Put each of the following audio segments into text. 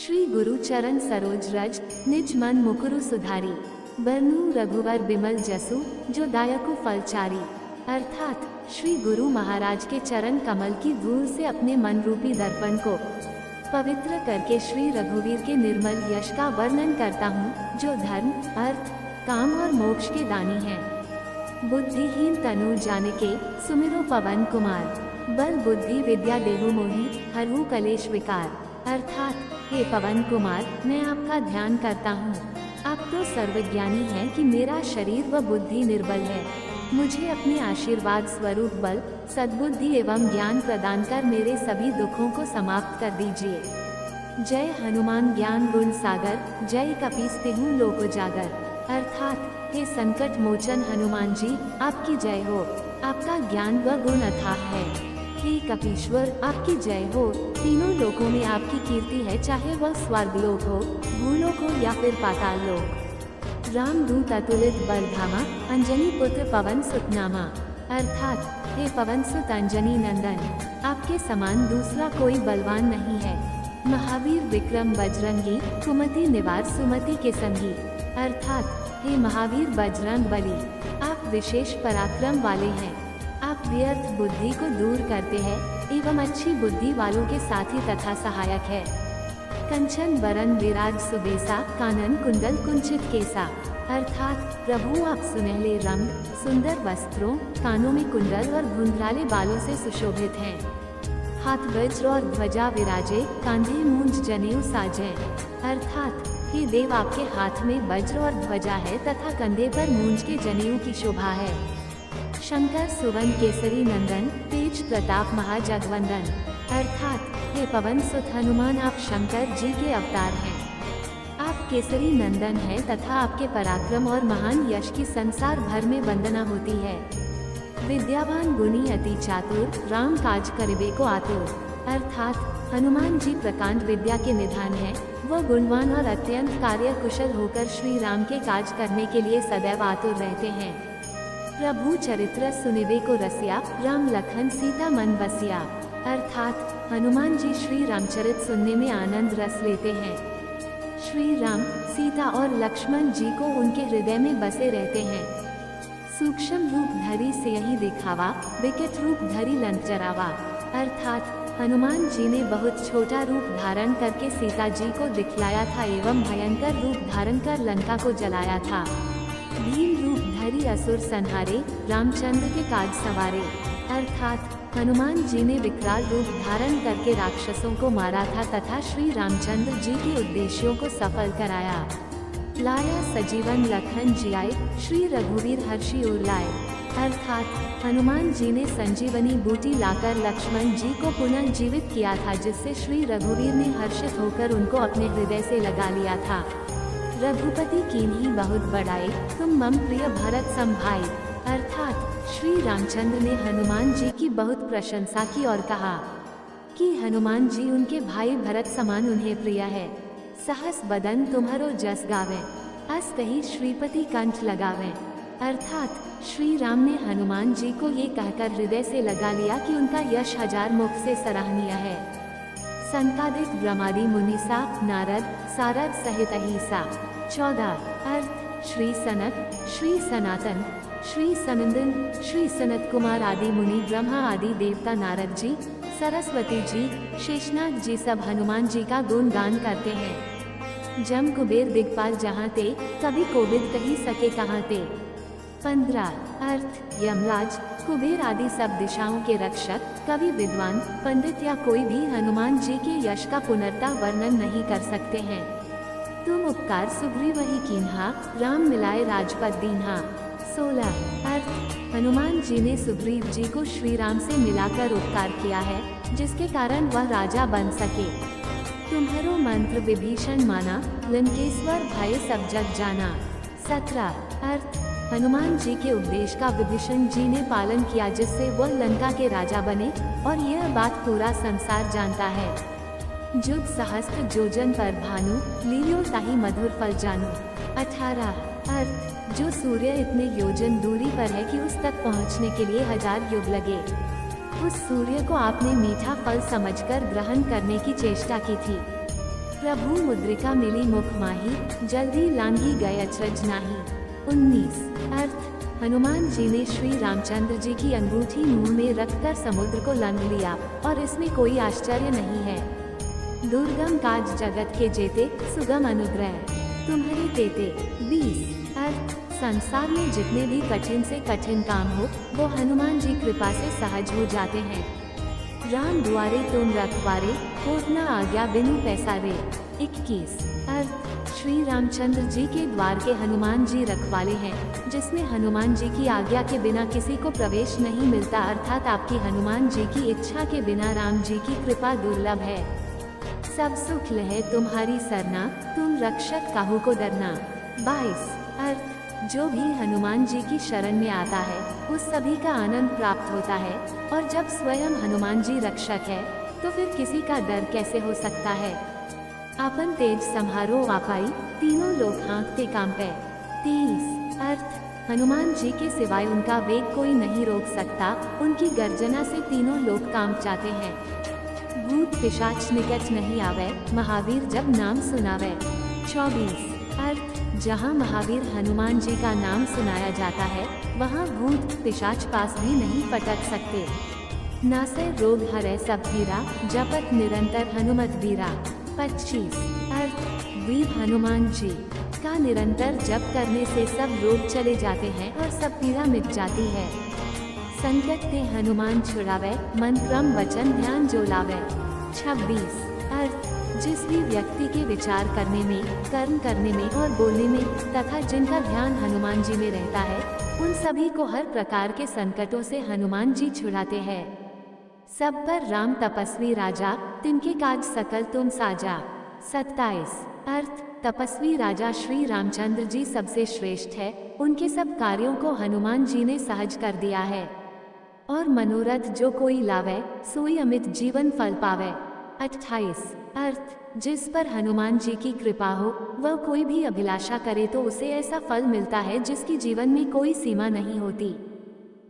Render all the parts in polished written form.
श्री गुरु चरण सरोज रज, निज मन मुकुरु सुधारी। बरनू रघुवर बिमल जसु, जो दायकु फलचारी। अर्थात श्री गुरु महाराज के चरण कमल की धूल से अपने मन रूपी दर्पण को पवित्र करके श्री रघुवीर के निर्मल यश का वर्णन करता हूँ, जो धर्म, अर्थ, काम और मोक्ष के दानी हैं। बुद्धिहीन तनु जानिके, सुमिरो पवन कुमार। बल बुद्धि विद्या देहु मोहि, हरहु कलेश विकार। अर्थात हे पवन कुमार, मैं आपका ध्यान करता हूँ। आप तो सर्वज्ञानी हैं कि मेरा शरीर व बुद्धि निर्बल है। मुझे अपने आशीर्वाद स्वरूप बल, सद्बुद्धि एवं ज्ञान प्रदान कर मेरे सभी दुखों को समाप्त कर दीजिए। जय हनुमान ज्ञान गुण सागर, जय कपीसतेहु लोक उजागर। अर्थात हे संकट मोचन हनुमान जी, आपकी जय हो। आपका ज्ञान व गुण अथाह है। हे कपीश्वर, आपकी जय हो। तीनों लोकों में आपकी कीर्ति है, चाहे वह स्वर्गलोक हो, भूलोक हो या फिर पाताल लोक। रामदूत अतुलित बलधामा, अंजनी पुत्र पवन सुत नामा। अर्थात हे पवन सुत अंजनी नंदन, आपके समान दूसरा कोई बलवान नहीं है। महावीर विक्रम बजरंगी, कुमति निवार सुमति के संगी। अर्थात हे महावीर बजरंग बली, आप विशेष पराक्रम वाले हैं। आप व्यर्थ बुद्धि को दूर करते हैं एवं अच्छी बुद्धि वालों के साथी तथा सहायक है। कंचन बरन विराज सुबेसा, कानन कुंडल कुंचित केसा। अर्थात प्रभु आप सुनहले रंग, सुंदर वस्त्रों, कानों में कुंडल और घुंघराले बालों से सुशोभित हैं। हाथ वज्र और ध्वजा विराजे, कांधे मूंज जनेऊ साजे। अर्थात हे देव, आपके हाथ में वज्र और ध्वजा है तथा कंधे पर मूंज के जनेऊ की शोभा है। शंकर सुवन केसरी नंदन, तेज प्रताप महाजगवंदन। अर्थात हे पवन सुत हनुमान, आप शंकर जी के अवतार हैं। आप केसरी नंदन हैं तथा आपके पराक्रम और महान यश की संसार भर में वंदना होती है। विद्यावान गुणी अति चातुर, राम काज करिबे को आतुर। अर्थात हनुमान जी प्रकांड विद्या के निधान हैं। वह गुणवान और अत्यंत कार्य कुशल होकर श्री राम के काज करने के लिए सदैव आतुर रहते हैं। प्रभु चरित्र सुनिबे को रसिया, राम लखन सीता मन बसिया। अर्थात हनुमान जी श्री रामचरित सुनने में आनंद रस लेते हैं। श्री राम, सीता और लक्ष्मण जी को उनके हृदय में बसे रहते हैं। सूक्ष्म रूप धरी से यही दिखावा, विकट रूप धरी लंक जरावा। अर्थात हनुमान जी ने बहुत छोटा रूप धारण करके सीता जी को दिखलाया था एवं भयंकर रूप धारण कर लंका को जलाया था। भीम रूप धरी असुर संहारे, रामचंद्र के काज सवारे। अर्थात हनुमान जी ने विकराल रूप धारण करके राक्षसों को मारा था तथा श्री रामचंद्र जी के उद्देश्यों को सफल कराया। लाया सजीवन लखन जियाए, श्री रघुवीर हर्षि उर लाए। अर्थात हनुमान जी ने संजीवनी बूटी लाकर लक्ष्मण जी को पुनः जीवित किया था, जिससे श्री रघुवीर ने हर्षित होकर उनको अपने हृदय से लगा लिया था। रघुपति कीन्ही बहुत बड़ाई, तुम मम प्रिय भरत समभाई। अर्थात श्री रामचंद्र ने हनुमान जी की बहुत प्रशंसा की और कहा कि हनुमान जी उनके भाई भरत समान उन्हें प्रिय है। सहस बदन तुम्हारो जस गावे, अस कही श्रीपति कंठ लगावे। अर्थात श्री राम ने हनुमान जी को ये कहकर हृदय से लगा लिया कि उनका यश हजार मुख से सराहनीय है। संकादिक ब्रह्मादि मुनिसा, नारद सारद सहित अहिसा। 14 अर्थ श्री सनत, श्री सनातन, श्री सनंदन, श्री सनत कुमार आदि मुनि, ब्रह्मा आदि देवता, नारद जी, सरस्वती जी, शेषनाग जी सब हनुमान जी का गुणगान करते हैं। जम कुबेर दिग्पाल जहाँ ते, कभी कोविद कही सके कहाँ ते। 15 अर्थ यमराज, कुबेर आदि सब दिशाओं के रक्षक, कवि, विद्वान, पंडित या कोई भी हनुमान जी के यश का पुनर्ता वर्णन नहीं कर सकते हैं। तुम उपकार सुग्रीव ही कीन्हा, राम मिलाए राजपद दीन्हा। 16 अर्थ हनुमान जी ने सुग्रीव जी को श्री राम से मिलाकर उपकार किया है, जिसके कारण वह राजा बन सके। तुम्हारो मंत्र विभीषण माना, लंकेश्वर भय सब जग जाना। 17 अर्थ हनुमान जी के उपदेश का विभीषण जी ने पालन किया, जिससे वह लंका के राजा बने और यह बात पूरा संसार जानता है। जुग सहस्त्र जोजन पर भानु, लीलो ताहि मधुर फल जानू। 18 अर्थ जो सूर्य इतने योजन दूरी पर है कि उस तक पहुंचने के लिए 1000 युग लगे, उस सूर्य को आपने मीठा फल समझकर ग्रहण करने की चेष्टा की थी। प्रभु मुद्रिका मिली मुख माही, जल्दी लांघी गए अचरज नाही। 19 अर्थ हनुमान जी ने श्री रामचंद्र जी की अंगूठी मुंह में रखकर समुद्र को लांघ लिया, और इसमें कोई आश्चर्य नहीं है। दुर्गम काज जगत के जेते, सुगम अनुग्रह तुम्हारी तेते। 20 अर्थ संसार में जितने भी कठिन से कठिन काम हो, वो हनुमान जी कृपा से सहज हो जाते हैं। राम दुआरे तुम रखवारे, होत न आज्ञा बिनु पैसारे। 21 अर्थ श्री रामचंद्र जी के द्वार के हनुमान जी रखवाले हैं, जिसमें हनुमान जी की आज्ञा के बिना किसी को प्रवेश नहीं मिलता, अर्थात आपकी हनुमान जी की इच्छा के बिना राम जी की कृपा दुर्लभ है। सब सुख लहे तुम्हारी सरना, तुम रक्षक काहू को डरना। 22 अर्थ जो भी हनुमान जी की शरण में आता है, उस सभी का आनंद प्राप्त होता है, और जब स्वयं हनुमान जी रक्षक है, तो फिर किसी का डर कैसे हो सकता है। आपन तेज संहारो आपाई, तीनों लोग हाँकते कांपे। 23 अर्थ हनुमान जी के सिवाय उनका वेग कोई नहीं रोक सकता, उनकी गर्जना से तीनों लोग कांप जाते हैं। भूत पिशाच निकट नहीं आवे, महावीर जब नाम सुनावे। 24 अर्थ जहाँ महावीर हनुमान जी का नाम सुनाया जाता है, वहाँ भूत पिशाच पास भी नहीं पटक सकते। नासे रोग हरे सब पीरा, जपत निरंतर हनुमत वीरा। 25 अर्थ वीर हनुमान जी का निरंतर जप करने से सब रोग चले जाते हैं और सब पीड़ा मिट जाती है। संकट ते हनुमान छुड़ावे, मन क्रम वचन ध्यान जो लावे। 26 अर्थ जिस भी व्यक्ति के विचार करने में, कर्म करने में और बोलने में तथा जिनका ध्यान हनुमान जी में रहता है, उन सभी को हर प्रकार के संकटों से हनुमान जी छुड़ाते हैं। सब पर राम तपस्वी राजा, तिनके काज सकल तुम साजा। 27 अर्थ तपस्वी राजा श्री रामचंद्र जी सबसे श्रेष्ठ है, उनके सब कार्यों को हनुमान जी ने सहज कर दिया है। और मनोरथ जो कोई लावे, सोई अमित जीवन फल पावे। 28 अर्थ जिस पर हनुमान जी की कृपा हो, वह कोई भी अभिलाषा करे तो उसे ऐसा फल मिलता है जिसकी जीवन में कोई सीमा नहीं होती।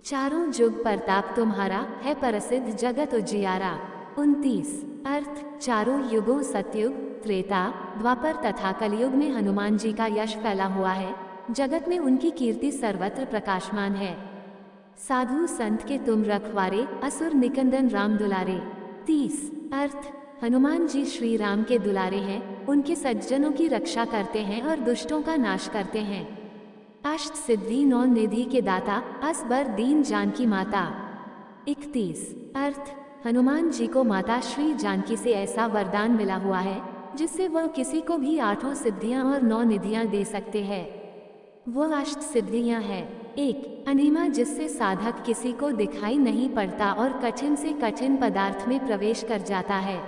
चारों जुग प्रताप तुम्हारा, है प्रसिद्ध जगत उजियारा। 29 अर्थ चारों युगों सतयुग, त्रेता, द्वापर तथा कलयुग में हनुमान जी का यश फैला हुआ है, जगत में उनकी कीर्ति सर्वत्र प्रकाशमान है। साधु संत के तुम रखवारे, असुर निकंदन राम दुलारे। 30 अर्थ हनुमान जी श्री राम के दुलारे हैं, उनके सज्जनों की रक्षा करते हैं और दुष्टों का नाश करते हैं। अष्ट सिद्धि नौ निधि के दाता, असबर दीन जानकी माता। 31 अर्थ हनुमान जी को माता श्री जानकी से ऐसा वरदान मिला हुआ है, जिससे वह किसी को भी 8 सिद्धियां और 9 निधियां दे सकते हैं। वह अष्ट सिद्धियां हैं। 1 अनिमा, जिससे साधक किसी को दिखाई नहीं पड़ता और कठिन से कठिन पदार्थ में प्रवेश कर जाता है।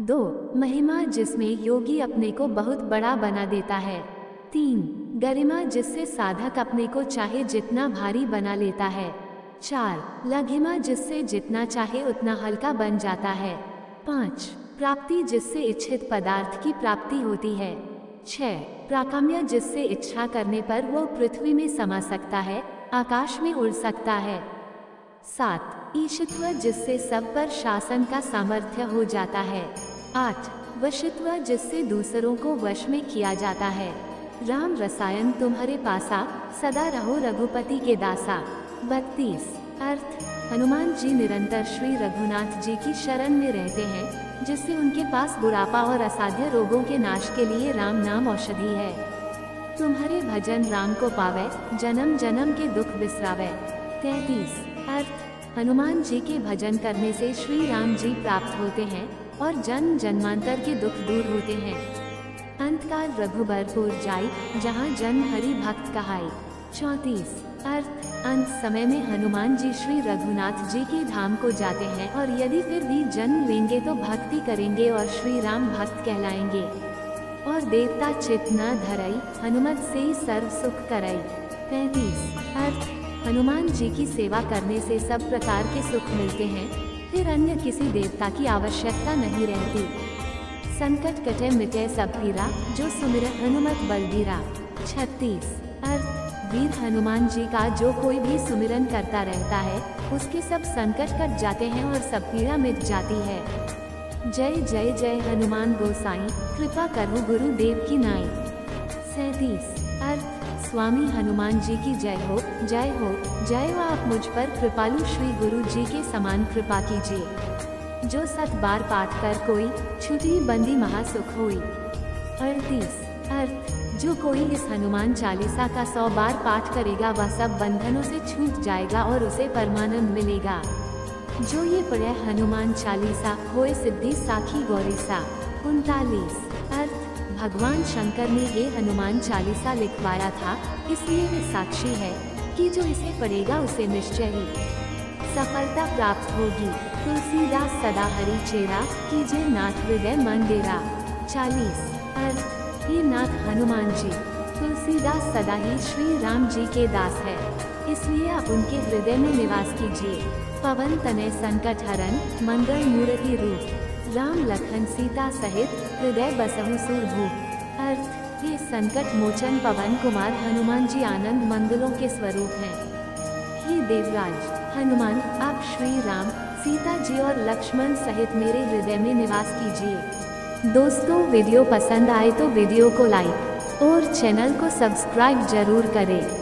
2 महिमा, जिसमें योगी अपने को बहुत बड़ा बना देता है। 3 गरिमा, जिससे साधक अपने को चाहे जितना भारी बना लेता है। 4 लघिमा, जिससे जितना चाहे उतना हल्का बन जाता है। 5 प्राप्ति, जिससे इच्छित पदार्थ की प्राप्ति होती है। 6 प्राकाम्य, जिससे इच्छा करने पर वो पृथ्वी में समा सकता है, आकाश में उड़ सकता है। 7 ईशित्व, जिससे सब पर शासन का सामर्थ्य हो जाता है। 8 वशित्व, जिससे दूसरों को वश में किया जाता है। राम रसायन तुम्हारे पासा, सदा रहो रघुपति के दासा। 32 अर्थ हनुमान जी निरंतर श्री रघुनाथ जी की शरण में रहते हैं, जिससे उनके पास बुढ़ापा और असाध्य रोगों के नाश के लिए राम नाम औषधि है। तुम्हारे भजन राम को पावे, जन्म जन्म के दुख बिसरावे। 33 अर्थ हनुमान जी के भजन करने से श्री राम जी प्राप्त होते हैं और जन्म जन्मांतर के दुख दूर होते हैं। अंतकाल रघुबरपुर जाई, जहाँ जन्म हरि भक्त कहाई। 34 अर्थ अंत समय में हनुमान जी श्री रघुनाथ जी के धाम को जाते हैं, और यदि फिर भी जन्म लेंगे तो भक्ति करेंगे और श्री राम भक्त कहलाएंगे। और देवता चित न धरई, हनुमत से ही सर्व सुख करई। 35 अर्थ हनुमान जी की सेवा करने से सब प्रकार के सुख मिलते हैं, फिर अन्य किसी देवता की आवश्यकता नहीं रहती। संकट कटे मिटे सब पीरा, जो सुमिर हनुमत बलबीरा। 36 अर्थ वीर हनुमान जी का जो कोई भी सुमिरन करता रहता है, उसके सब संकट कट जाते हैं और सब पीड़ा मिट जाती है। जय जय जय हनुमान गोसाई, कृपा करो गुरुदेव की नाई। 37 अर्थ, स्वामी हनुमान जी की जय हो, जय हो, जय हो। आप मुझ पर कृपालु श्री गुरु जी के समान कृपा कीजिए। जो 7 बार पाठ कर कोई, छुटी बंदी महासुख होई। 38 अर्थ, जो कोई इस हनुमान चालीसा का 100 बार पाठ करेगा वह सब बंधनों से छूट जाएगा और उसे परमानंद मिलेगा। जो ये पढ़े हनुमान चालीसा, होए सिद्धि साखी गौरीसा। 39 अर्थ, भगवान शंकर ने ये हनुमान चालीसा लिखवाया था, इसलिए वे साक्षी है कि जो इसे पढ़ेगा उसे निश्चय ही सफलता प्राप्त होगी। तुलसीदास सदा हरि चेरा, कीजिए नाथ हृदय मन डेरा। 40 अर्थ, हे नाथ हनुमान जी, तुलसीदास सदा ही श्री राम जी के दास है, इसलिए आप उनके हृदय में निवास कीजिए। पवन तनय संकट हरन, मंगल मूर्ति रूप, राम लखन सीता सहित हृदय बसहु सुरभूप। अर्थ, ये संकट मोचन पवन कुमार हनुमान जी आनंद मंगलों के स्वरूप हैं। हे देवराज हनुमान, आप श्री राम, सीता जी और लक्ष्मण सहित मेरे हृदय में निवास कीजिए। दोस्तों, वीडियो पसंद आए तो वीडियो को लाइक और चैनल को सब्सक्राइब जरूर करें।